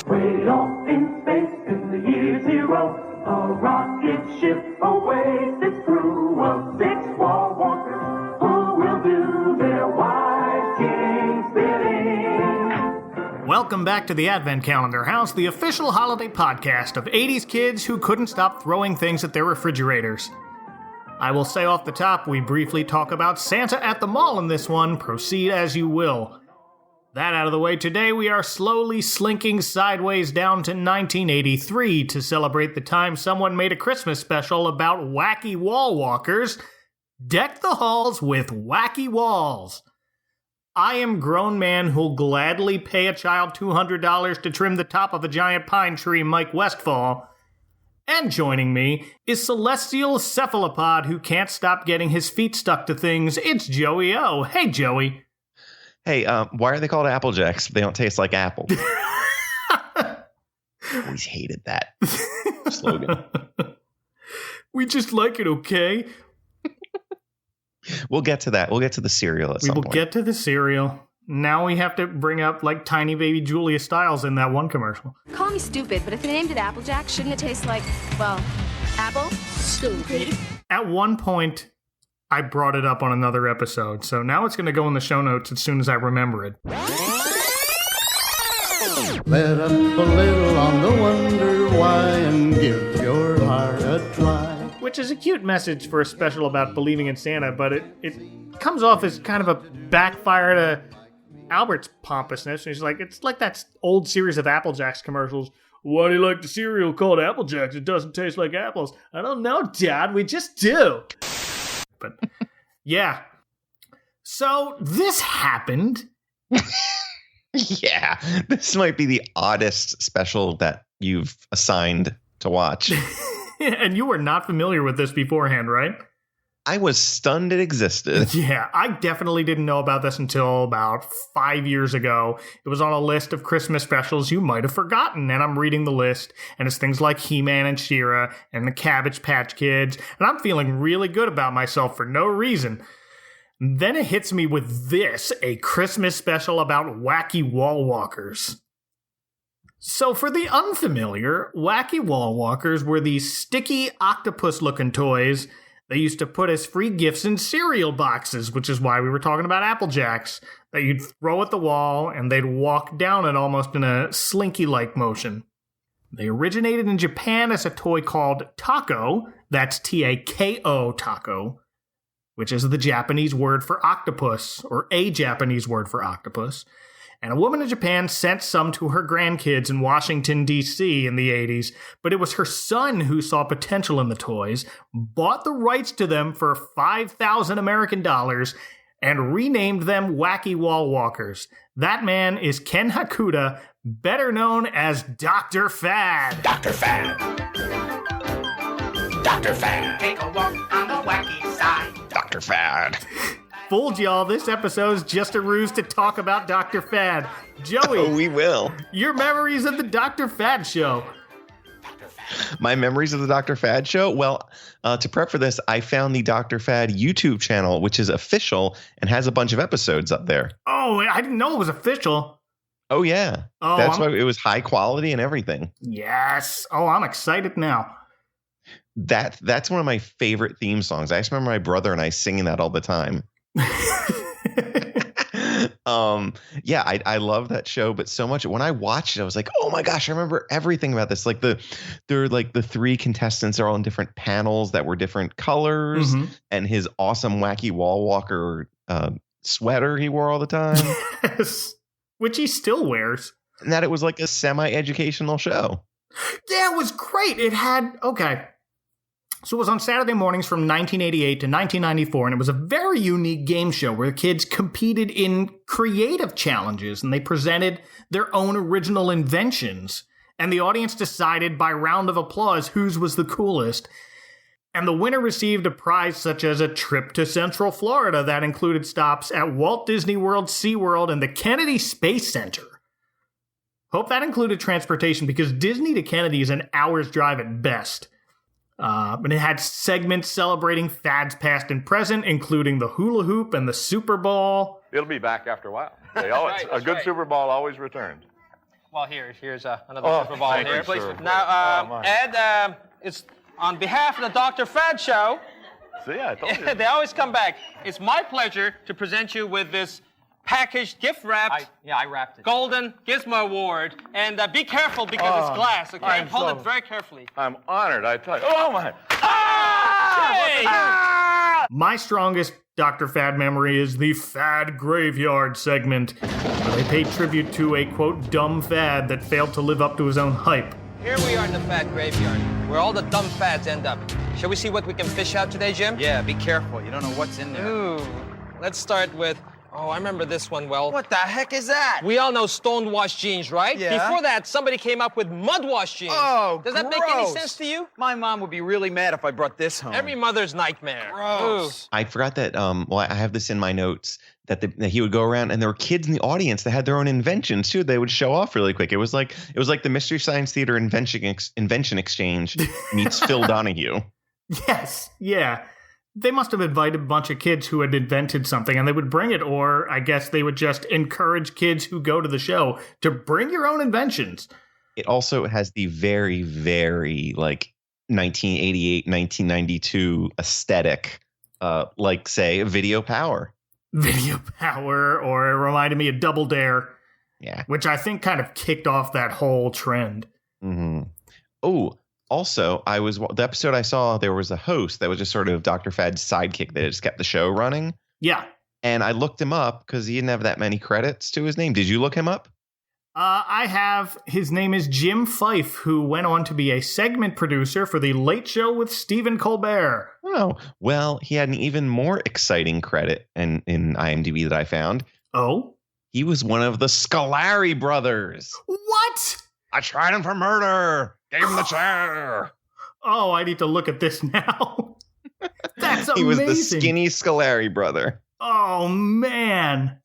Way off in space in the year zero, a rocket ship awaits its crew of 6 WallWalkers who will do their wise king bidding. Welcome back to the Advent Calendar House, the official holiday podcast of 80s kids who couldn't stop throwing things at their refrigerators. I will say off the top, we briefly talk about Santa at the mall in this one. Proceed as you will. That out of the way, today we are slowly slinking sideways down to 1983 to celebrate the time someone made a Christmas special about Wacky WallWalkers. Deck the halls with Wacky Walls. I am grown man who'll gladly pay a child $200 to trim the top of a giant pine tree, Mike Westfall. And joining me is celestial cephalopod who can't stop getting his feet stuck to things. It's Joey O. Hey, Joey. Hey, why are they called Apple Jacks? They don't taste like apple. Always hated that slogan. We just like it, okay? We'll get to that. We'll get to the cereal at some point. We will get to the cereal. Now we have to bring up, like, tiny baby Julia Stiles in that one commercial. Call me stupid, but if they named it Applejack, shouldn't it taste like, well, apple? Stupid. At one point, I brought it up on another episode, so now it's going to go in the show notes as soon as I remember it. Let up a little on the wonder why and give your heart a try. Which is a cute message for a special about believing in Santa, but it comes off as kind of a backfire to Albert's pompousness. He's like, it's like that old series of Apple Jacks commercials. Why do you like the cereal called Apple Jacks? It doesn't taste like apples. I don't know, Dad. We just do. But yeah. So this happened. Yeah. This might be the oddest special that you've assigned to watch. And you were not familiar with this beforehand, right? I was stunned it existed. Yeah, I definitely didn't know about this until about 5 years ago. It was on a list of Christmas specials you might have forgotten, and I'm reading the list, and it's things like He-Man and She-Ra and the Cabbage Patch Kids, and I'm feeling really good about myself for no reason. Then it hits me with this, a Christmas special about Wacky WallWalkers. So for the unfamiliar, Wacky WallWalkers were these sticky octopus-looking toys they used to put as free gifts in cereal boxes, which is why we were talking about Apple Jacks, that you'd throw at the wall and they'd walk down it almost in a slinky-like motion. They originated in Japan as a toy called taco, that's T-A-K-O, taco, which is the Japanese word for octopus, or a Japanese word for octopus. And a woman in Japan sent some to her grandkids in Washington, D.C. in the 80s, but it was her son who saw potential in the toys, bought the rights to them for 5,000 American dollars, and renamed them Wacky WallWalkers. That man is Ken Hakuda, better known as Dr. Fad. Dr. Fad. Dr. Fad. Take a walk on the wacky side. Dr. Fad. Fooled y'all, this episode's just a ruse to talk about Dr. Fad. Joey. Oh, we will. Your memories of the Dr. Fad show. My memories of the Dr. Fad show? Well, to prep for this, I found the Dr. Fad YouTube channel, which is official and has a bunch of episodes up there. Oh, I didn't know it was official. Oh, yeah. Oh, That's why it was high quality and everything. Yes. Oh, I'm excited now. That's one of my favorite theme songs. I just remember my brother and I singing that all the time. Yeah, I love that show, but so much when I watched it, I was like, oh my gosh, I remember everything about this. Like they're like the three contestants are all in different panels that were different colors, and his awesome Wacky WallWalker sweater he wore all the time. Yes. Which he still wears. And that it was like a semi-educational show. Yeah, it was great. It had, okay. So it was on Saturday mornings from 1988 to 1994, and it was a very unique game show where kids competed in creative challenges, and they presented their own original inventions. And the audience decided by round of applause whose was the coolest. And the winner received a prize such as a trip to Central Florida that included stops at Walt Disney World, SeaWorld, and the Kennedy Space Center. Hope that included transportation because Disney to Kennedy is an hour's drive at best. And it had segments celebrating fads past and present, including the hula hoop and the Super Bowl. It'll be back after a while. A good Super Bowl always returns. Well, here's another Super Bowl here. Thank you, sir. Now, Ed, it's on behalf of the Dr. Fad Show. See, I told you. They always come back. It's my pleasure to present you with this packaged, gift-wrapped, I wrapped it. Golden Gizmo Award. And be careful because it's glass, okay? Hold it very carefully. I'm honored, I tell you. Oh, my. My strongest Dr. Fad memory is the Fad Graveyard segment, where they paid tribute to a, quote, dumb fad that failed to live up to his own hype. Here we are in the Fad Graveyard, where all the dumb fads end up. Shall we see what we can fish out today, Jim? Yeah, be careful. You don't know what's in there. Ooh, let's start with, I remember this one well. What the heck is that? We all know stonewashed jeans, right? Yeah. Before that, somebody came up with mudwash jeans. Oh, Does that make any sense to you? My mom would be really mad if I brought this home. Every mother's nightmare. Gross. I forgot that. I have this in my notes that he would go around, and there were kids in the audience that had their own inventions too. They would show off really quick. It was like the Mystery Science Theater Invention Exchange meets Phil Donahue. Yes, yeah. They must have invited a bunch of kids who had invented something, and they would bring it, or I guess they would just encourage kids who go to the show to bring your own inventions. It also has the very, very 1988, 1992 aesthetic, like say Video Power. Video Power, or it reminded me of Double Dare. Yeah. Which I think kind of kicked off that whole trend. Mm-hmm. Oh, also, the episode I saw, there was a host that was just sort of Dr. Fad's sidekick that just kept the show running. Yeah. And I looked him up because he didn't have that many credits to his name. Did you look him up? I have. His name is Jim Fife, who went on to be a segment producer for The Late Show with Stephen Colbert. Oh, well, he had an even more exciting credit in IMDb that I found. Oh? He was one of the Scolari brothers. What? I tried him for murder. Gave him the chair. Oh, I need to look at this now. That's amazing. He was the skinny Scolari brother. Oh, man.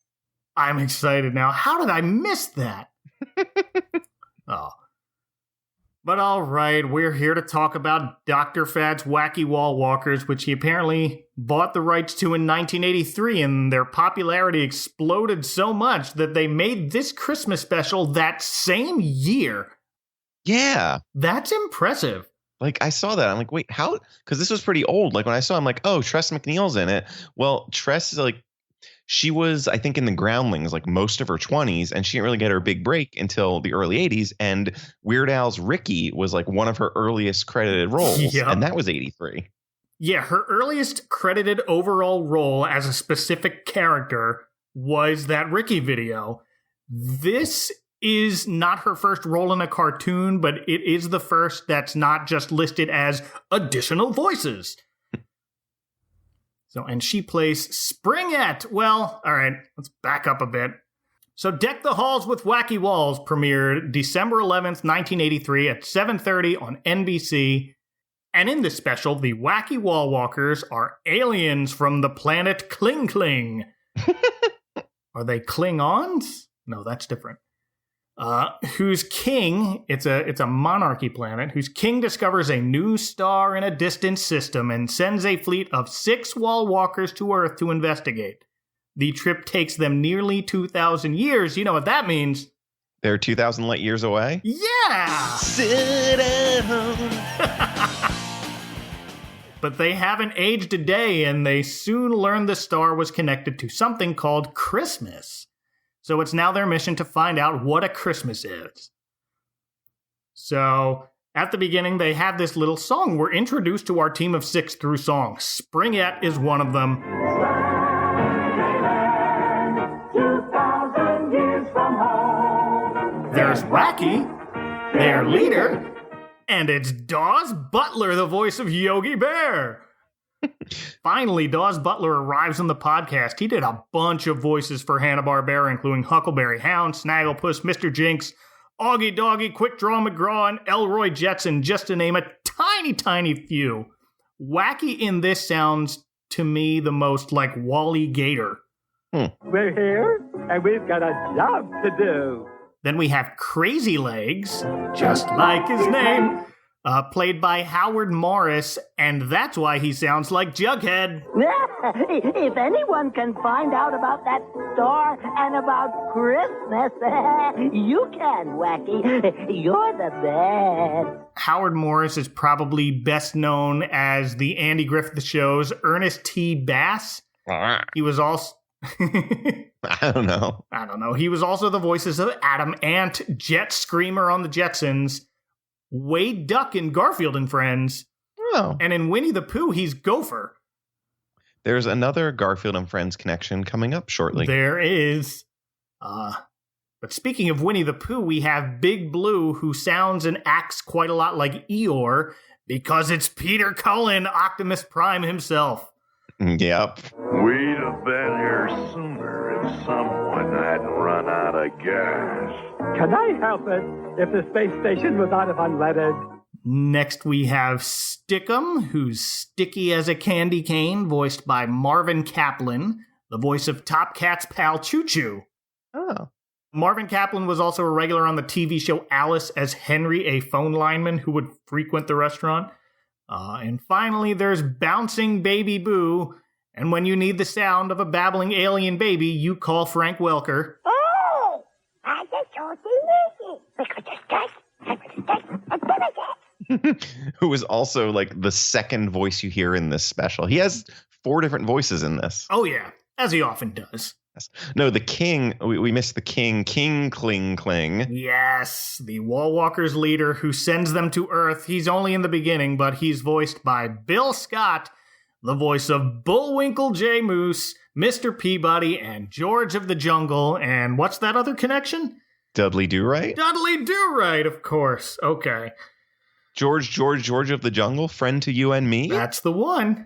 I'm excited now. How did I miss that? Oh. But all right, we're here to talk about Dr. Fad's Wacky WallWalkers, which he apparently bought the rights to in 1983, and their popularity exploded so much that they made this Christmas special that same year. Yeah. That's impressive. Like, I saw that. I'm like, wait, how? Because this was pretty old. Like, when I saw it, I'm like, oh, Tress MacNeille's in it. Well, Tress is she was, I think, in the Groundlings, most of her 20s, and she didn't really get her big break until the early 80s. And Weird Al's Ricky was one of her earliest credited roles, and that was 83. Yeah, her earliest credited overall role as a specific character was that Ricky video. This is not her first role in a cartoon, but it is the first that's not just listed as additional voices. So, and she plays Springette. Well, all right, let's back up a bit. So, Deck the Halls with Wacky Walls premiered December 11th, 1983 at 7:30 on NBC. And in this special, the Wacky WallWalkers are aliens from the planet Kling Kling. Are they Klingons? No, that's different. Whose king, it's a monarchy planet, whose king discovers a new star in a distant system and sends a fleet of 6 WallWalkers to Earth to investigate. The trip takes them nearly 2,000 years. You know what that means. They're 2,000 light years away? Yeah! Sit at home. But they haven't aged a day, and they soon learn the star was connected to something called Christmas. So it's now their mission to find out what a Christmas is. So at the beginning, they have this little song. We're introduced to our team of 6 through songs. Springette is one of them. 2,000 years from home. There's Wacky, their leader, and it's Dawes Butler, the voice of Yogi Bear. Finally, Dawes Butler arrives on the podcast. He did a bunch of voices for Hanna-Barbera, including Huckleberry Hound, Snagglepuss, Mr. Jinx, Augie Doggy, Quick Draw McGraw, and Elroy Jetson, just to name a tiny, tiny few. Wacky in this sounds, to me, the most like Wally Gator. We're here, and we've got a job to do. Then we have Crazy Legs, just like his name. played by Howard Morris, and that's why he sounds like Jughead. If anyone can find out about that star and about Christmas, you can, Wacky. You're the best. Howard Morris is probably best known as the Andy Griffith Show's Ernest T. Bass. He was also... I don't know. He was also the voices of Adam Ant, Jet Screamer on the Jetsons, Wade Duck in Garfield and Friends, and in Winnie the Pooh, he's Gopher. There's another Garfield and Friends connection coming up shortly. There is. But speaking of Winnie the Pooh, we have Big Blue, who sounds and acts quite a lot like Eeyore, because it's Peter Cullen, Optimus Prime himself. Yep. We'd have been here sooner if someone hadn't run out of gas. Can I help it if the space station was out of unleaded? Next, we have Stickum, who's sticky as a candy cane, voiced by Marvin Kaplan, the voice of Top Cat's pal Choo Choo. Oh. Marvin Kaplan was also a regular on the TV show Alice as Henry, a phone lineman who would frequent the restaurant. And finally, there's Bouncing Baby Boo, and when you need the sound of a babbling alien baby, you call Frank Welker. Oh, I just told you Who is also like the second voice you hear in this special. He has 4 different voices in this. Oh, yeah, as he often does. No, the king, we missed the king, King Kling Kling. Yes, the WallWalkers leader who sends them to Earth. He's only in the beginning, but he's voiced by Bill Scott, the voice of Bullwinkle J. Moose, Mr. Peabody, and George of the Jungle. And what's that other connection? Dudley Do-Right? Dudley Do-Right, of course. Okay. George of the Jungle, friend to you and me? That's the one.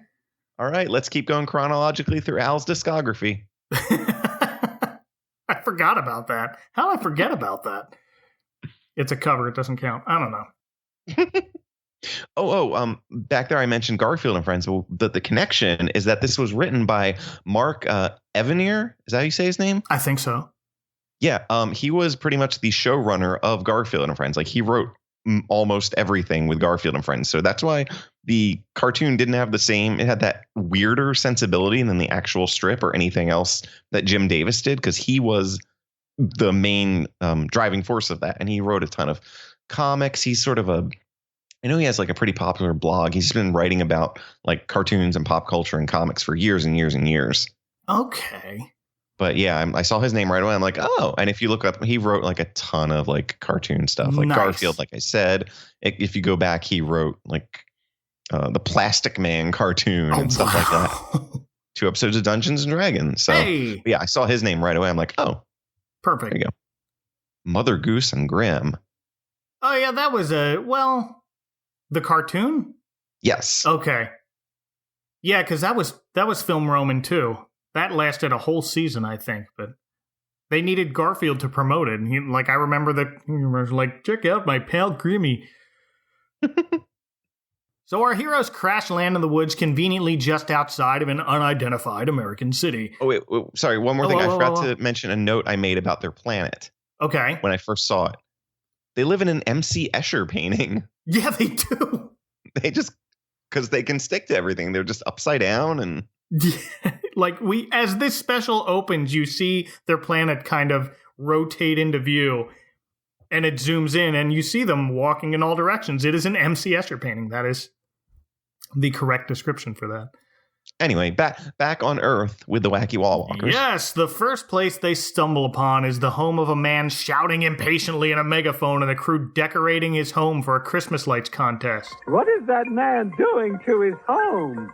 All right, let's keep going chronologically through Al's discography. I forgot about that. How did I forget about that? It's a cover. It doesn't count. I don't know. Back there I mentioned Garfield and Friends. Well, the connection is that this was written by Mark Evanier. Is that how you say his name? I think so. Yeah. He was pretty much the showrunner of Garfield and Friends. Like, he wrote almost everything with Garfield and Friends. So that's why the cartoon didn't have the same, it had that weirder sensibility than the actual strip or anything else that Jim Davis did, because he was the main driving force of that. And he wrote a ton of comics. He's sort of I know he has like a pretty popular blog. He's been writing about like cartoons and pop culture and comics for years and years and years. Okay. But yeah, I saw his name right away. I'm like, oh, and if you look up, he wrote like a ton of like cartoon stuff, like nice. Garfield. Like I said, if you go back, he wrote like the Plastic Man cartoon and stuff like that. 2 episodes of Dungeons and Dragons. So yeah, I saw his name right away. I'm like, oh, perfect. There you go. Mother Goose and Grimm. Oh yeah, that was the cartoon. Yes. Okay. Yeah, because that was Film Roman too. That lasted a whole season, I think, but they needed Garfield to promote it. And I remember that he was like, check out my pal Grimmy. So our heroes crash land in the woods conveniently just outside of an unidentified American city. Oh, wait sorry. One more thing. I forgot to mention a note I made about their planet. Okay. When I first saw it. They live in an M.C. Escher painting. Yeah, they do. They just, because they can stick to everything. They're just upside down and... as this special opens, you see their planet kind of rotate into view, and it zooms in, and you see them walking in all directions. It is an M.C. Escher painting. That is the correct description for that. Anyway, back on Earth with the Wacky WallWalkers. Yes, the first place they stumble upon is the home of a man shouting impatiently in a megaphone and a crew decorating his home for a Christmas lights contest. What is that man doing to his home?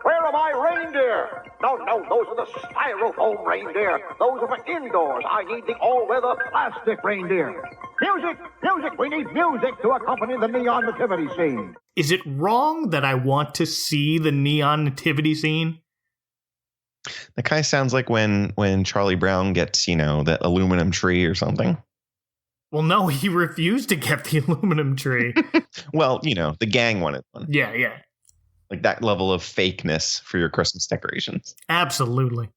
Where are my reindeer? No, those are the styrofoam reindeer. Those are for indoors. I need the all-weather plastic reindeer. Music! We need music to accompany the neon nativity scene. Is it wrong that I want to see the neon nativity scene? That kind of sounds like when Charlie Brown gets, that aluminum tree or something. Well, no, he refused to get the aluminum tree. Well, the gang wanted one. Yeah. Like that level of fakeness for your Christmas decorations. Absolutely.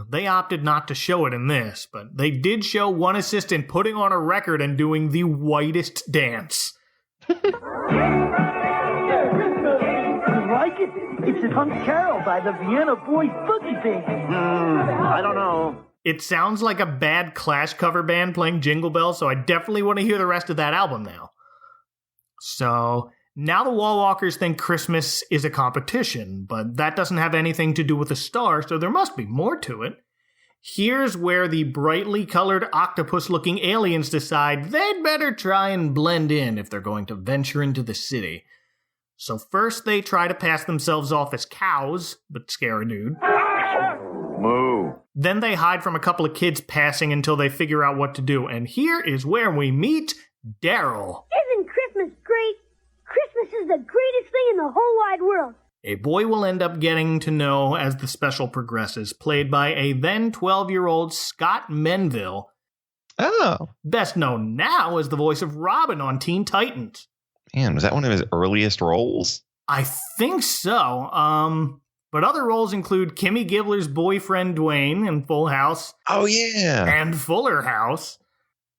They opted not to show it in this, but they did show one assistant putting on a record and doing the whitest dance. It's a Hunt Carol by the Vienna Boys Boogie Band. I don't know. It sounds like a bad Clash cover band playing Jingle Bells, so I definitely want to hear the rest of that album now. So now the WallWalkers think Christmas is a competition, but that doesn't have anything to do with the star, so there must be more to it. Here's where the brightly colored octopus-looking aliens decide they'd better try and blend in if they're going to venture into the city. So first they try to pass themselves off as cows, but scare a dude. Moo. Then they hide from a couple of kids passing until they figure out what to do. And here is where we meet Daryl. Isn't Christmas great? Christmas is the greatest thing in the whole wide world. A boy will end up getting to know as the special progresses, played by a then 12-year-old Scott Menville. Oh. Best known now as the voice of Robin on Teen Titans. Man, was that one of his earliest roles? I think so. But other roles include Kimmy Gibbler's boyfriend Dwayne in Full House. Oh, yeah. And Fuller House.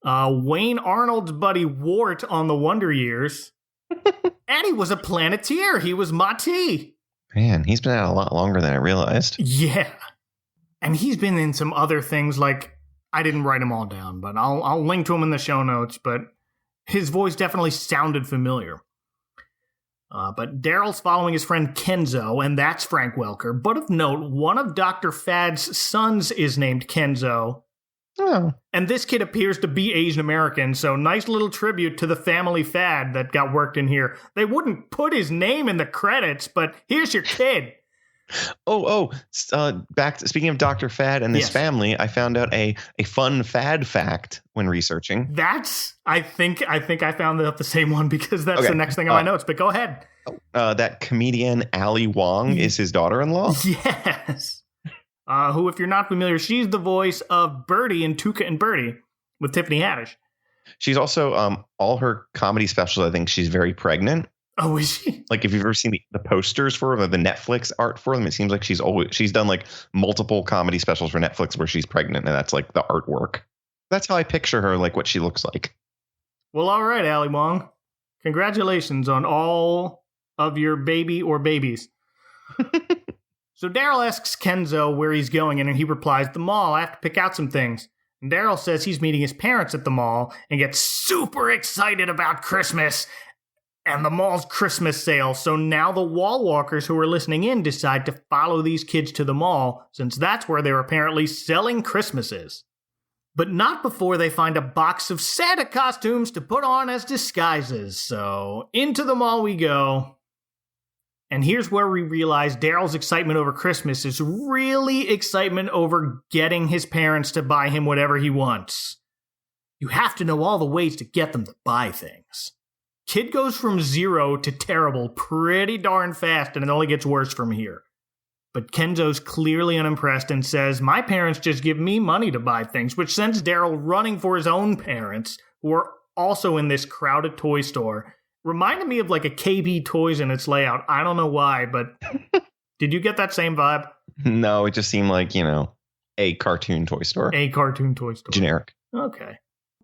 Wayne Arnold's buddy Wart on The Wonder Years. And he was a Planeteer. He was Mati. Man, he's been out a lot longer than I realized. Yeah. And he's been in some other things, like, I didn't write them all down, but I'll link to him in the show notes, but his voice definitely sounded familiar. But Daryl's following his friend Kenzo, and that's Frank Welker. But of note, one of Dr. Fad's sons is named Kenzo. Oh. And this kid appears to be Asian American, so nice little tribute to the family Fad that got worked in here. They wouldn't put his name in the credits, but here's your kid. Speaking of Dr. Fad and his family, I found out a fun Fad fact when researching. I think I found out the same one because that's the next thing on my notes, but go ahead. That comedian Ali Wong is his daughter-in-law? Yes. Who, if you're not familiar, she's the voice of Birdie in Tuca and Birdie with Tiffany Haddish. She's also, all her comedy specials, I think she's very pregnant. Oh, is she? Like, if you've ever seen the posters for them, the Netflix art for them, it seems like she's done like multiple comedy specials for Netflix where she's pregnant, and that's like the artwork. That's how I picture her, like what she looks like. Well, all right, Ali Wong. Congratulations on all of your baby or babies. So Daryl asks Kenzo where he's going, and he replies, the mall. I have to pick out some things. And Daryl says he's meeting his parents at the mall and gets super excited about Christmas and the mall's Christmas sale. So now the WallWalkers who are listening in decide to follow these kids to the mall, since that's where they're apparently selling Christmases. But not before they find a box of Santa costumes to put on as disguises. So into the mall we go. And here's where we realize Daryl's excitement over Christmas is really excitement over getting his parents to buy him whatever he wants. You have to know all the ways to get them to buy things. Kid goes from 0 to terrible pretty darn fast, and it only gets worse from here. But Kenzo's clearly unimpressed and says, my parents just give me money to buy things, which sends Daryl running for his own parents, who are also in this crowded toy store. Reminded me of like a KB Toys in its layout. I don't know why, but did you get that same vibe? No, it just seemed like, a cartoon toy store. A cartoon toy store. Generic. Okay.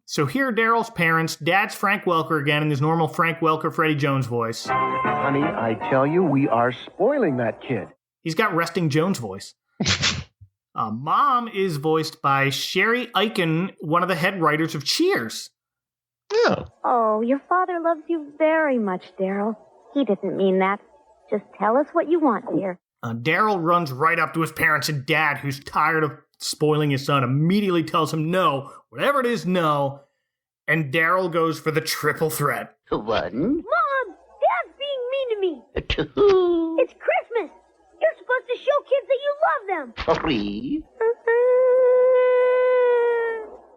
So here are Daryl's parents. Dad's Frank Welker again in his normal Frank Welker, Freddie Jones voice. Honey, I tell you, we are spoiling that kid. He's got Resting Jones voice. Mom is voiced by Sherry Eichen, one of the head writers of Cheers. Oh. Oh, your father loves you very much, Daryl. He didn't mean that. Just tell us what you want, dear. Daryl runs right up to his parents, and Dad, who's tired of spoiling his son, immediately tells him no. Whatever it is, no. And Daryl goes for the triple threat. One. Mom! Dad's being mean to me. Two. It's Christmas. You're supposed to show kids that you love them. Three.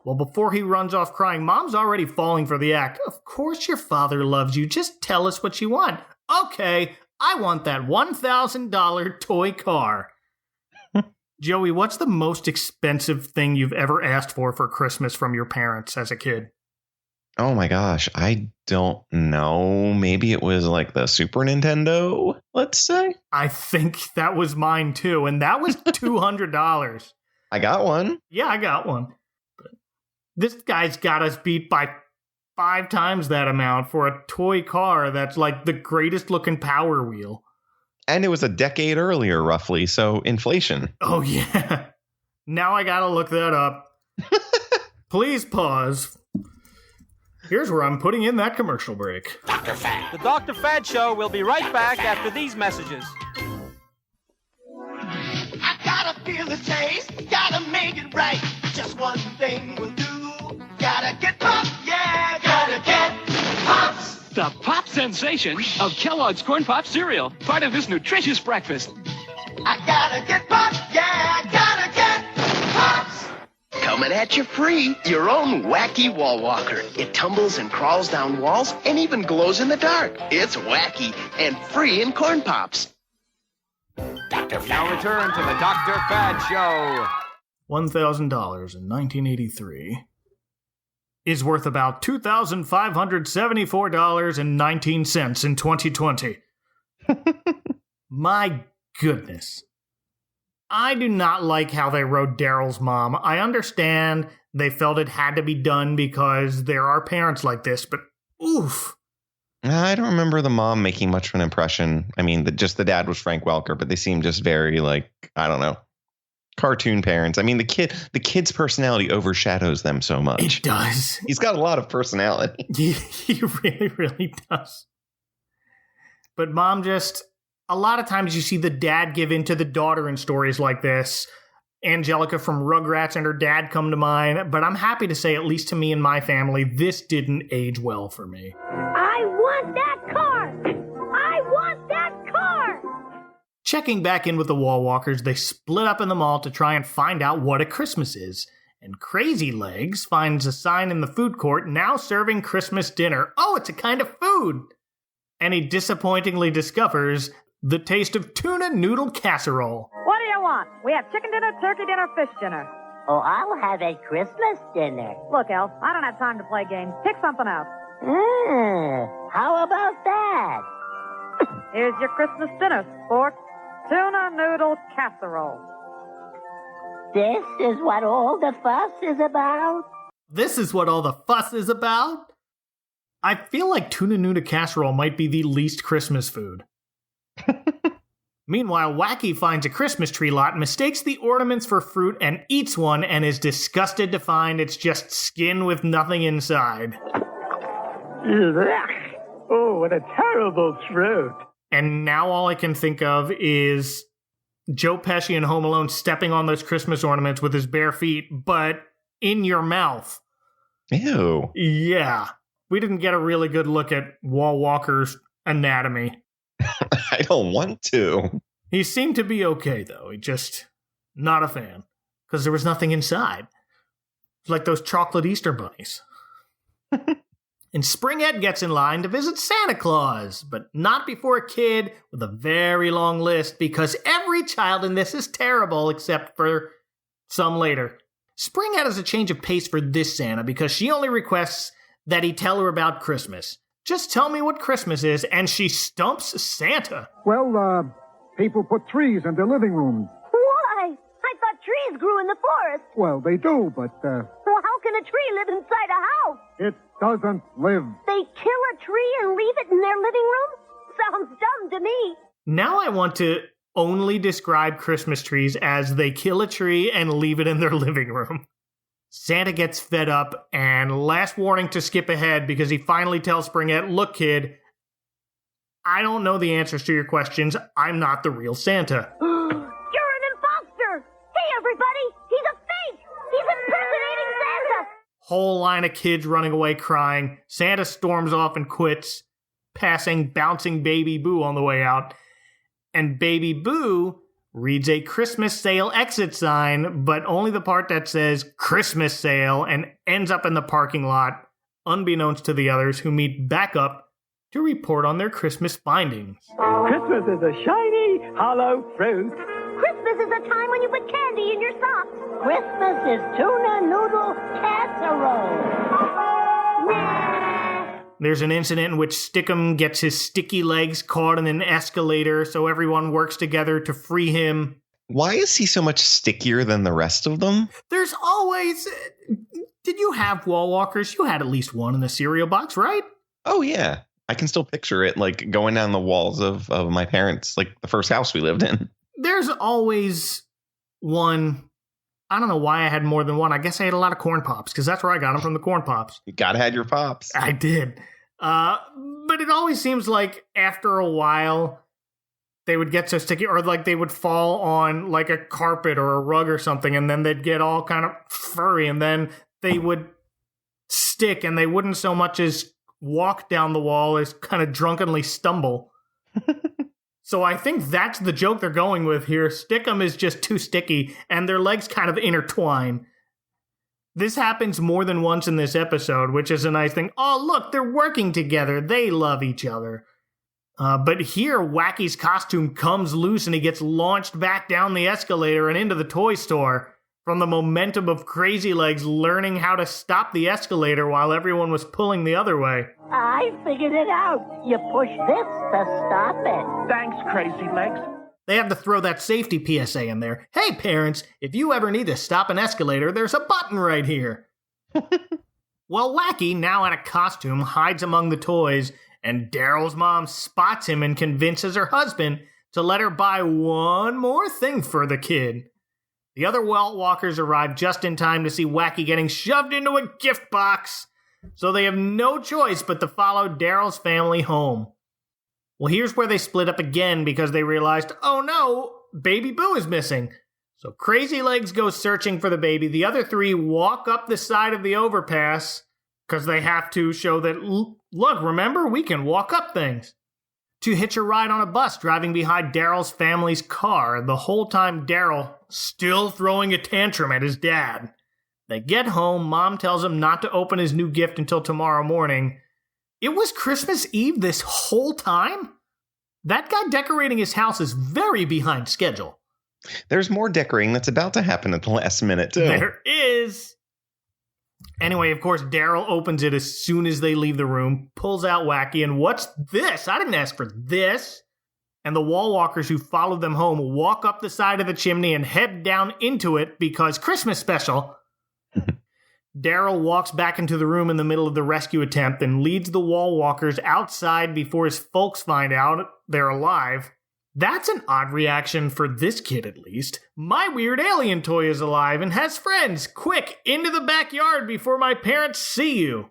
Well, before he runs off crying, Mom's already falling for the act. Of course your father loves you. Just tell us what you want. Okay, I want that $1,000 toy car. Joey, what's the most expensive thing you've ever asked for Christmas from your parents as a kid? Oh my gosh, I don't know. Maybe it was like the Super Nintendo, let's say? I think that was mine too, and that was $200. I got one. Yeah, I got one. This guy's got us beat by 5 times that amount for a toy car that's like the greatest looking Power Wheel. And it was a decade earlier, roughly, so inflation. Oh, yeah. Now I gotta look that up. Please pause. Here's where I'm putting in that commercial break. Dr. Fad. The Dr. Fad Show will be right back after these messages. I gotta feel the taste, gotta make it right. Just one thing will do. Gotta get pop, yeah, gotta get pops. The pop sensation of Kellogg's Corn Pop cereal, part of this nutritious breakfast. I gotta get pop, yeah, gotta get pops. Coming at you free, your own Wacky WallWalker. It tumbles and crawls down walls and even glows in the dark. It's wacky and free in Corn Pops. Dr. Fad. Now return to the Dr. Fad Show. $1,000 in 1983 is worth about $2,574.19 in 2020. My goodness. I do not like how they wrote Daryl's mom. I understand they felt it had to be done because there are parents like this, but oof. I don't remember the mom making much of an impression. I mean, just the dad was Frank Welker, but they seem just very I don't know, cartoon parents. I mean, the kid's personality overshadows them so much. It does. He's got a lot of personality. He really, really does. But mom just, a lot of times you see the dad give in to the daughter in stories like this. Angelica from Rugrats and her dad come to mind, but I'm happy to say, at least to me and my family, this didn't age well for me. I want that car! I want that car! Checking back in with the WallWalkers, they split up in the mall to try and find out what a Christmas is. And Crazy Legs finds a sign in the food court now serving Christmas dinner. Oh, it's a kind of food! And he disappointingly discovers the taste of tuna noodle casserole. What do you want? We have chicken dinner, turkey dinner, fish dinner. Oh, I'll have a Christmas dinner. Look, Elf, I don't have time to play games. Pick something out. How about that? Here's your Christmas dinner, sport. Tuna noodle casserole. This is what all the fuss is about? This is what all the fuss is about? I feel like tuna noodle casserole might be the least Christmas food. Meanwhile, Wacky finds a Christmas tree lot, mistakes the ornaments for fruit, and eats one, and is disgusted to find it's just skin with nothing inside. Oh, what a terrible fruit. And now all I can think of is Joe Pesci in Home Alone stepping on those Christmas ornaments with his bare feet, but in your mouth. Ew. Yeah. We didn't get a really good look at WallWalker's anatomy. I don't want to. He seemed to be okay, though. He just not a fan. Because there was nothing inside. Like those chocolate Easter bunnies. And Springette gets in line to visit Santa Claus, but not before a kid with a very long list, because every child in this is terrible except for some later. Springette has a change of pace for this Santa because she only requests that he tell her about Christmas. Just tell me what Christmas is, and she stumps Santa. Well, people put trees in their living rooms. Why? I thought trees grew in the forest. Well, they do, but, Well, how can a tree live inside a house? it doesn't live. They kill a tree and leave it in their living room? Sounds dumb to me. Now I want to only describe Christmas trees as they kill a tree and leave it in their living room. Santa gets fed up, and last warning to skip ahead because he finally tells Springette, look, kid, I don't know the answers to your questions. I'm not the real Santa. You're an imposter! Hey, everybody! He's a fake! He's impersonating Santa! Whole line of kids running away crying. Santa storms off and quits, passing bouncing Baby Boo on the way out. And Baby Boo reads a Christmas sale exit sign, but only the part that says Christmas sale, and ends up in the parking lot, unbeknownst to the others who meet back up to report on their Christmas findings. Christmas is a shiny, hollow fruit. Christmas is a time when you put candy in your socks. Christmas is tuna noodle casserole. There's an incident in which Stickum gets his sticky legs caught in an escalator, so everyone works together to free him. Why is he so much stickier than the rest of them? There's always... Did you have WallWalkers? You had at least one in the cereal box, right? Oh, yeah. I can still picture it like going down the walls of my parents, like the first house we lived in. There's always one. I don't know why I had more than one. I guess I had a lot of corn pops because that's where I got them, from the corn pops. You gotta have your pops. I did. But it always seems like after a while they would get so sticky, or like they would fall on like a carpet or a rug or something, and then they'd get all kind of furry, and then they would stick, and they wouldn't so much as walk down the wall as kind of drunkenly stumble. So I think that's the joke they're going with here. Stickum is just too sticky, and their legs kind of intertwine. This happens more than once in this episode, which is a nice thing. Oh, look, they're working together. They love each other. But here, Wacky's costume comes loose, and he gets launched back down the escalator and into the toy store from the momentum of Crazy Legs learning how to stop the escalator while everyone was pulling the other way. I figured it out. You push this to stop it. Thanks, Crazy Legs. They have to throw that safety PSA in there. Hey, parents, if you ever need to stop an escalator, there's a button right here. Well, Wacky, now in a costume, hides among the toys, and Daryl's mom spots him and convinces her husband to let her buy one more thing for the kid. The other WallWalkers arrive just in time to see Wacky getting shoved into a gift box, so they have no choice but to follow Daryl's family home. Well, here's where they split up again because they realized, oh no, Baby Boo is missing. So Crazy Legs goes searching for the baby. The other three walk up the side of the overpass because they have to show that, look, remember, we can walk up things. To hitch a ride on a bus driving behind Daryl's family's car, the whole time Daryl still throwing a tantrum at his dad. They get home, Mom tells him not to open his new gift until tomorrow morning. It was Christmas Eve this whole time? That guy decorating his house is very behind schedule. There's more decorating that's about to happen at the last minute, too. There is. Anyway, of course, Daryl opens it as soon as they leave the room, pulls out Wacky, and what's this? I didn't ask for this. And the WallWalkers who followed them home walk up the side of the chimney and head down into it because Christmas special. Daryl walks back into the room in the middle of the rescue attempt and leads the WallWalkers outside before his folks find out they're alive. That's an odd reaction for this kid, at least. My weird alien toy is alive and has friends. Quick, into the backyard before my parents see you.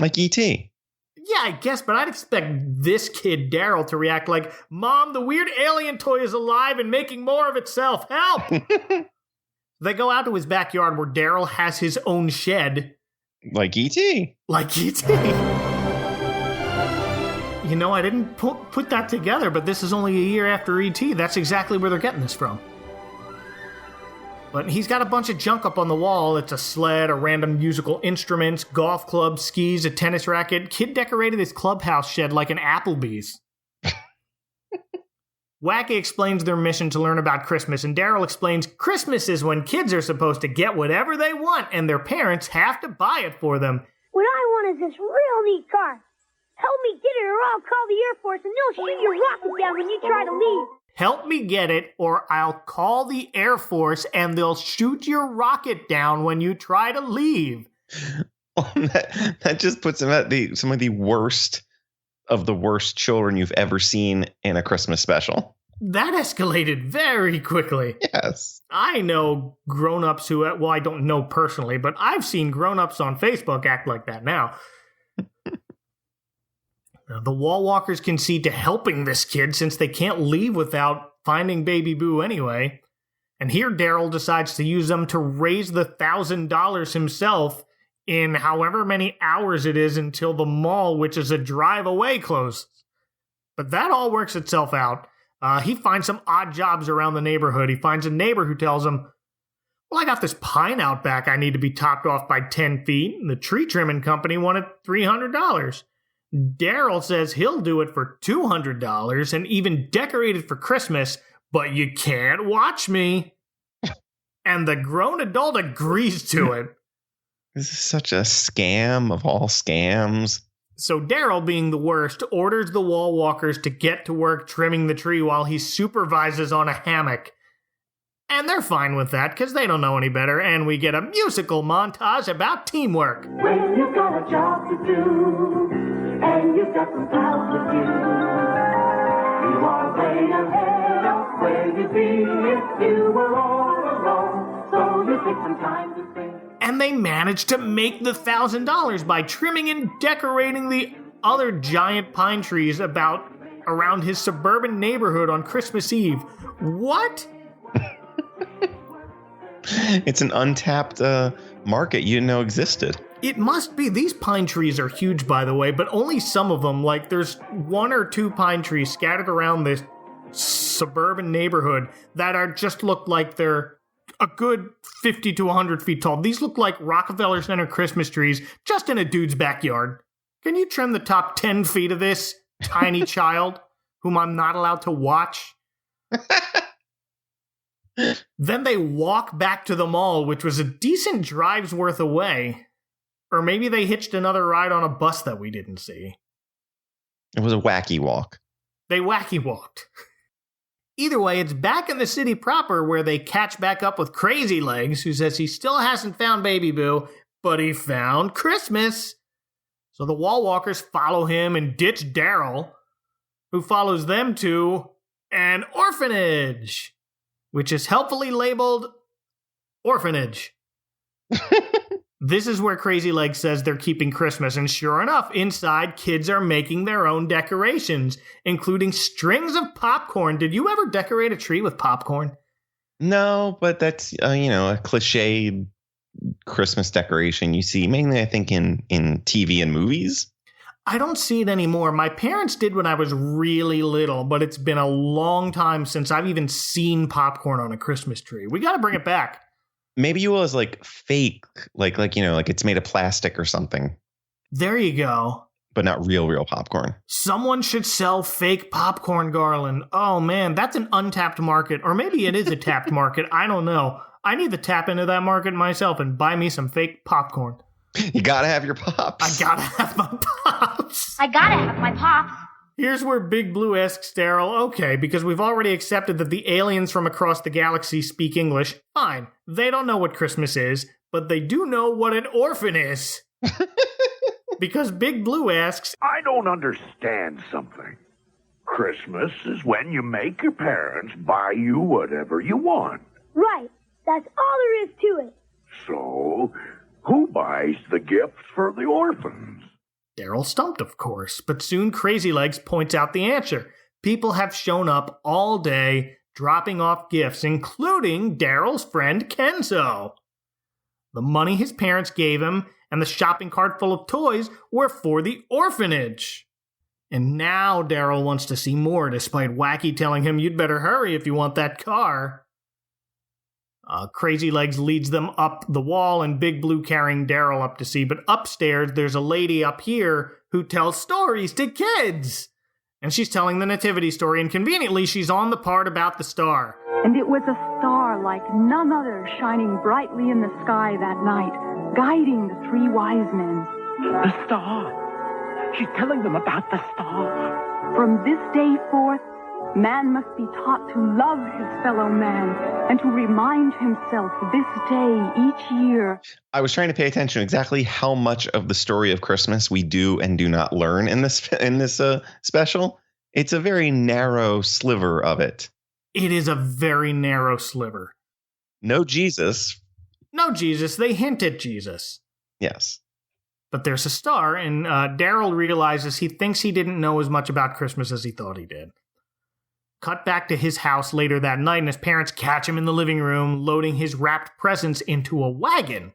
Like E.T. Yeah, I guess, but I'd expect this kid, Daryl, to react like, Mom, the weird alien toy is alive and making more of itself. Help! They go out to his backyard where Daryl has his own shed. Like E.T. Like E.T. You know, I didn't put that together, but this is only a year after E.T. That's exactly where they're getting this from. But he's got a bunch of junk up on the wall. It's a sled, a random musical instruments, golf club, skis, a tennis racket. Kid decorated his clubhouse shed like an Applebee's. Wacky explains their mission to learn about Christmas, and Daryl explains Christmas is when kids are supposed to get whatever they want, and their parents have to buy it for them. What I want is this real neat car. Help me get it, or I'll call the Air Force, and they'll shoot your rocket down when you try to leave. Help me get it, or I'll call the Air Force, and they'll shoot your rocket down when you try to leave. That just puts him at some of the worst of the worst children you've ever seen in a Christmas special. That escalated very quickly. Yes. I know grown-ups who, well, I don't know personally, but I've seen grown-ups on Facebook act like that now. The WallWalkers concede to helping this kid since they can't leave without finding Baby Boo anyway. And here Daryl decides to use them to raise the $1,000 himself in however many hours it is until the mall, which is a drive away, closes. But that all works itself out. He finds some odd jobs around the neighborhood. He finds a neighbor who tells him, well, I got this pine out back I need to be topped off by 10 feet, and the tree trimming company wanted $300. Daryl says he'll do it for $200 and even decorate it for Christmas, but you can't watch me. And the grown adult agrees to it. This is such a scam of all scams. So Daryl, being the worst, orders the WallWalkers to get to work trimming the tree while he supervises on a hammock. And they're fine with that because they don't know any better, and we get a musical montage about teamwork. When you've got a job to do, and you've got some pals with you. You are way ahead of where you'd be if you were all alone. So you take some time to think. And they managed to make the $1,000 by trimming and decorating the other giant pine trees around his suburban neighborhood on Christmas Eve. What? It's an untapped market you didn't know existed. It must be. These pine trees are huge, by the way, but only some of them. Like, there's 1 or 2 pine trees scattered around this suburban neighborhood that are just look like they're a good 50 to 100 feet tall. These look like Rockefeller Center Christmas trees just in a dude's backyard. Can you trim the top 10 feet of this tiny child whom I'm not allowed to watch? Then they walk back to the mall, which was a decent drive's worth away. Or maybe they hitched another ride on a bus that we didn't see. It was a wacky walk. They wacky walked. Either way, it's back in the city proper where they catch back up with Crazy Legs, who says he still hasn't found Baby Boo, but he found Christmas. So the WallWalkers follow him and ditch Daryl, who follows them to an orphanage, which is helpfully labeled Orphanage. This is where Crazy Legs says they're keeping Christmas, and sure enough, inside, kids are making their own decorations, including strings of popcorn. Did you ever decorate a tree with popcorn? No, but that's, a cliched Christmas decoration you see mainly, I think, in TV and movies. I don't see it anymore. My parents did when I was really little, but it's been a long time since I've even seen popcorn on a Christmas tree. We got to bring it back. Maybe it was like fake, like it's made of plastic or something. There you go. But not real popcorn. Someone should sell fake popcorn, Garland. Oh man, that's an untapped market. Or maybe it is a tapped market. I don't know. I need to tap into that market myself and buy me some fake popcorn. You gotta have your pops. I gotta have my pops. I gotta have my pops. Here's where Big Blue asks Daryl, okay, because we've already accepted that the aliens from across the galaxy speak English. Fine, they don't know what Christmas is, but they do know what an orphan is. Because Big Blue asks, I don't understand something. Christmas is when you make your parents buy you whatever you want. Right, that's all there is to it. So, who buys the gifts for the orphans? Daryl stumped, of course, but soon Crazy Legs points out the answer. People have shown up all day, dropping off gifts, including Daryl's friend Kenzo. The money his parents gave him and the shopping cart full of toys were for the orphanage. And now Daryl wants to see more, despite Wacky telling him you'd better hurry if you want that car. Crazy Legs leads them up the wall and Big Blue carrying Daryl up to see. But upstairs, there's a lady up here who tells stories to kids. And she's telling the nativity story, and conveniently, she's on the part about the star. And it was a star like none other shining brightly in the sky that night, guiding the 3 wise men. The star. She's telling them about the star. From this day forth, man must be taught to love his fellow man and to remind himself this day each year. I was trying to pay attention to exactly how much of the story of Christmas we do and do not learn in this special. It's a very narrow sliver of it. It is a very narrow sliver. No Jesus. No Jesus. They hint at Jesus. Yes. But there's a star, and Daryl realizes he thinks he didn't know as much about Christmas as he thought he did. Cut back to his house later that night, and his parents catch him in the living room, loading his wrapped presents into a wagon.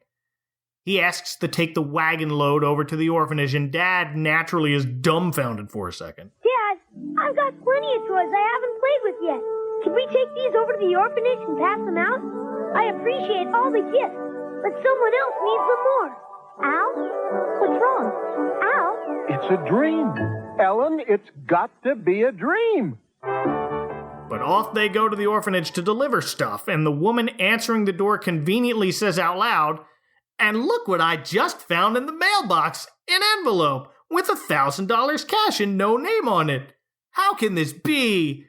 He asks to take the wagon load over to the orphanage, and Dad naturally is dumbfounded for a second. Dad, I've got plenty of toys I haven't played with yet. Can we take these over to the orphanage and pass them out? I appreciate all the gifts, but someone else needs them more. Al? What's wrong? Al? It's a dream. Ellen, it's got to be a dream. But off they go to the orphanage to deliver stuff, and the woman answering the door conveniently says out loud, and look what I just found in the mailbox, an envelope with $1,000 cash and no name on it. How can this be?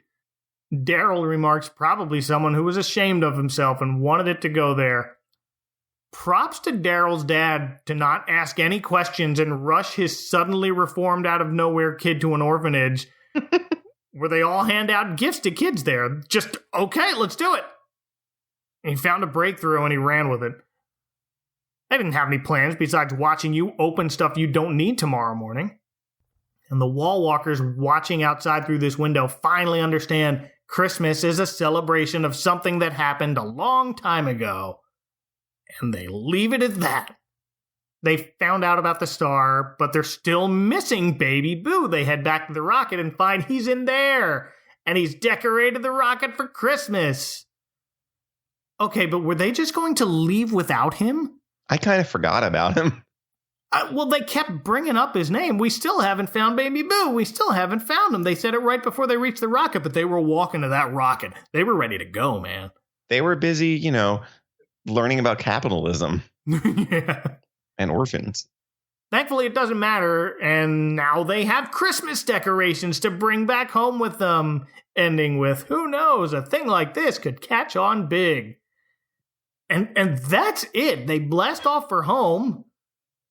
Daryl remarks probably someone who was ashamed of himself and wanted it to go there. props to Daryl's dad to not ask any questions and rush his suddenly reformed out of nowhere kid to an orphanage where they all hand out gifts to kids there. Just, okay, let's do it. And he found a breakthrough and he ran with it. I didn't have any plans besides watching you open stuff you don't need tomorrow morning. And the WallWalkers watching outside through this window finally understand Christmas is a celebration of something that happened a long time ago. And they leave it at that. They found out about the star, but they're still missing Baby Boo. They head back to the rocket and find he's in there. And he's decorated the rocket for Christmas. Okay, but were they just going to leave without him? I kind of forgot about him. Well, they kept bringing up his name. We still haven't found Baby Boo. We still haven't found him. They said it right before they reached the rocket, but they were walking to that rocket. They were ready to go, man. They were busy, learning about capitalism. Yeah. And orphans. Thankfully, it doesn't matter, and now they have Christmas decorations to bring back home with them, ending with, who knows, a thing like this could catch on big. And that's it. They blast off for home.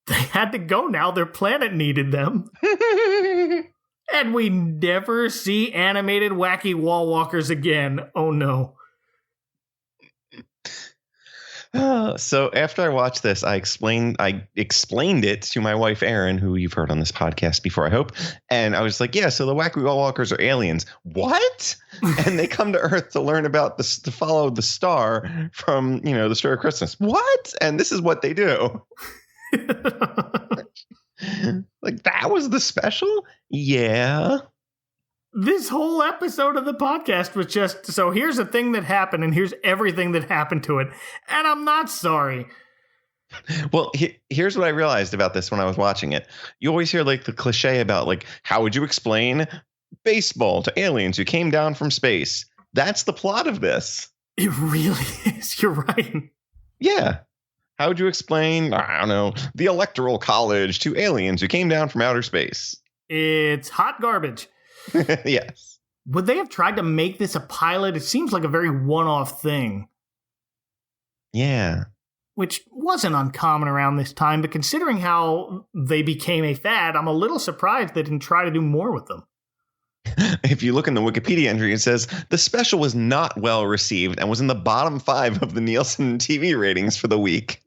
They had to go now. Their planet needed them. And we never see animated Wacky WallWalkers again. Oh, no. So after I watched this, I explained it to my wife, Erin, who you've heard on this podcast before, I hope. And I was like, yeah, so the Wacky WallWalkers are aliens. What? And they come to Earth to learn about this, to follow the star from, the story of Christmas. What? And this is what they do. Like, that was the special? Yeah. This whole episode of the podcast was just, so here's a thing that happened and here's everything that happened to it. And I'm not sorry. Well, here's what I realized about this when I was watching it. You always hear like the cliche about like, how would you explain baseball to aliens who came down from space? That's the plot of this. It really is. You're right. Yeah. How would you explain, I don't know, the Electoral College to aliens who came down from outer space? It's hot garbage. Yes. Would they have tried to make this a pilot? It seems like a very one-off thing. Yeah. Which wasn't uncommon around this time, but considering how they became a fad, I'm a little surprised they didn't try to do more with them. If you look in the Wikipedia entry, it says the special was not well received and was in the bottom 5 of the Nielsen TV ratings for the week.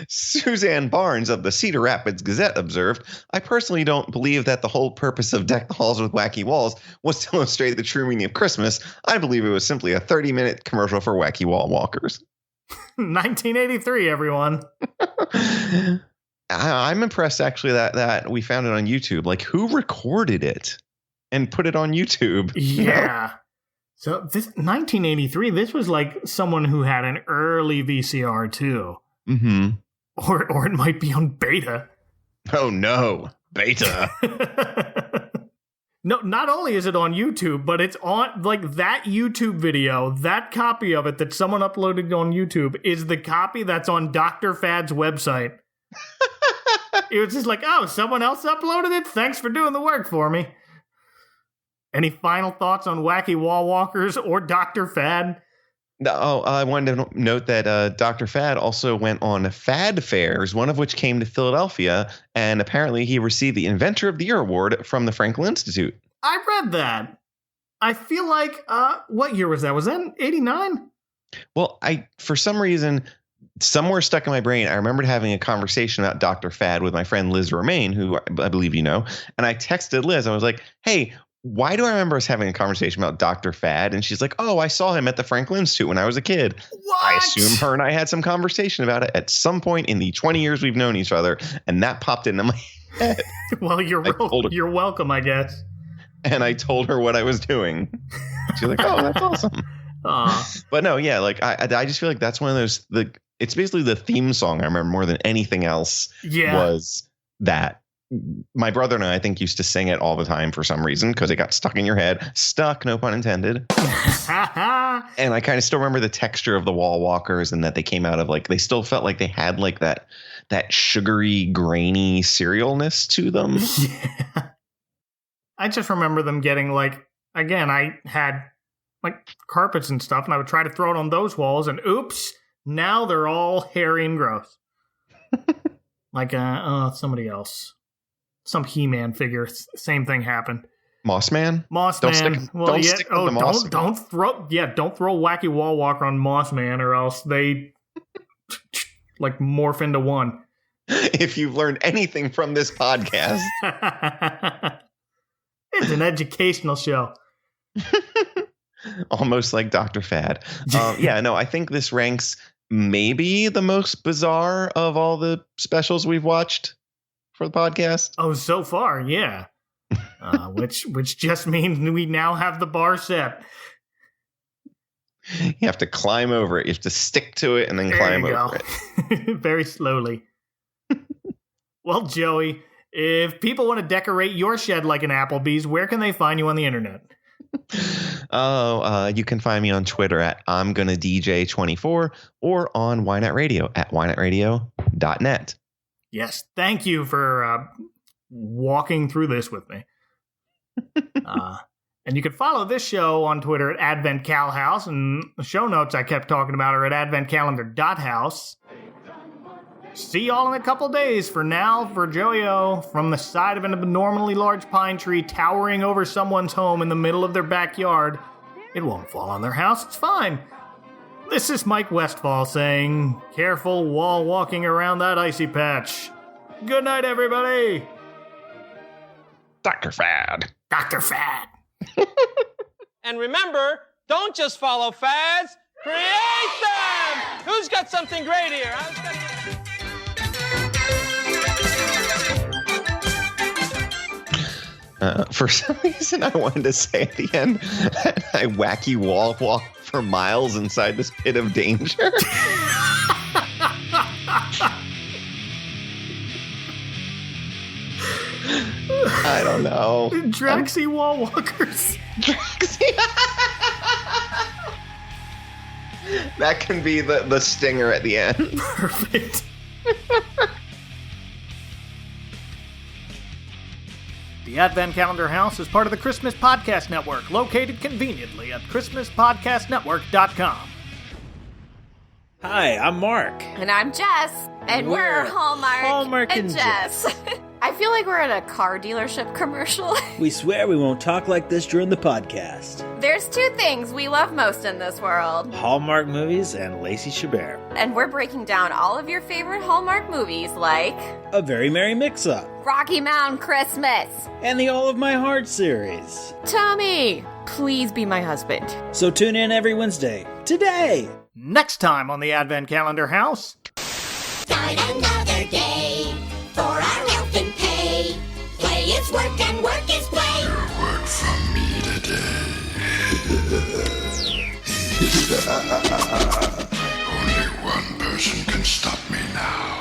Suzanne Barnes of the Cedar Rapids Gazette observed, I personally don't believe that the whole purpose of Deck the Halls with Wacky Walls was to illustrate the true meaning of Christmas. I believe it was simply a 30-minute commercial for Wacky WallWalkers. 1983, everyone. I'm impressed, actually, that we found it on YouTube. Like, who recorded it and put it on YouTube? Yeah. So this 1983, this was like someone who had an early VCR too. Mm-hmm. Or it might be on beta. Oh no, beta. No, not only is it on YouTube, but it's on like that YouTube video, that copy of it that someone uploaded on YouTube is the copy that's on Dr. Fad's website. It was just like, oh, someone else uploaded it? Thanks for doing the work for me. Any final thoughts on Wacky WallWalkers or Dr. Fad? No, I wanted to note that Dr. Fad also went on Fad Fairs, one of which came to Philadelphia, and apparently he received the Inventor of the Year award from the Franklin Institute. I read that. I feel like, what year was that? Was that 89? Well, for some reason, somewhere stuck in my brain, I remembered having a conversation about Dr. Fad with my friend Liz Romaine, who I believe you know, and I texted Liz. I was like, hey, why do I remember us having a conversation about Dr. Fad? And she's like, oh, I saw him at the Franklin Institute when I was a kid. What? I assume her and I had some conversation about it at some point in the 20 years we've known each other. And that popped into my head. Well, you're welcome, I guess. And I told her what I was doing. She's like, oh, that's awesome. But no, yeah, like I just feel like that's one of those, it's basically the theme song I remember more than anything else. Yeah. Was that. My brother and I think used to sing it all the time for some reason because it got stuck in your head. Stuck, no pun intended. And I kind of still remember the texture of the WallWalkers and that they came out of like, they still felt like they had like that sugary, grainy cerealness to them. Yeah. I just remember them getting like, again, I had like carpets and stuff, and I would try to throw it on those walls, and oops, now they're all hairy and gross. Like somebody else, some He-Man figure, same thing happened. Mossman? Mossman. Don't stick with the Mossman. Don't throw Wacky WallWalker on Mossman, or else they like morph into one. If you've learned anything from this podcast. It's an educational show. Almost like Dr. Fad. I think this ranks maybe the most bizarre of all the specials we've watched for the podcast. Oh, so far, yeah. Which just means we now have the bar set. You have to climb over it. You have to stick to it and then climb over it. Very slowly. Well, Joey, if people want to decorate your shed like an Applebee's, where can they find you on the internet? You can find me on Twitter at I'm Gonna DJ24 or on Wynette Radio at wynetradio.net. Yes, thank you for walking through this with me. And you can follow this show on Twitter at AdventCalHouse, and the show notes I kept talking about are at adventcalendar.house. See y'all in a couple days. For now, for Joey-O, from the side of an abnormally large pine tree towering over someone's home in the middle of their backyard, it won't fall on their house, it's fine. This is Mike Westfall saying, careful wall walking around that icy patch. Good night, everybody. Dr. Fad. Dr. Fad. And remember, don't just follow fads, create them! Who's got something great here? For some reason, I wanted to say at the end that I wacky wall walk for miles inside this pit of danger. I don't know. Wacky WallWalkers. That can be the stinger at the end. Perfect. The Advent Calendar House is part of the Christmas Podcast Network, located conveniently at ChristmasPodcastNetwork.com. Hi, I'm Mark. And I'm Jess. And we're Hallmark and Jess. I feel like we're at a car dealership commercial. We swear we won't talk like this during the podcast. There's two things we love most in this world. Hallmark movies and Lacey Chabert. And we're breaking down all of your favorite Hallmark movies like... A Very Merry Mix-Up. Rocky Mountain Christmas. And the All of My Heart series. Tommy, please be my husband. So tune in every Wednesday. Today. Next time on the Advent Calendar House. Start another day for our health and pay. Play is work and work is play. Work from me today. Only one person can stop me now.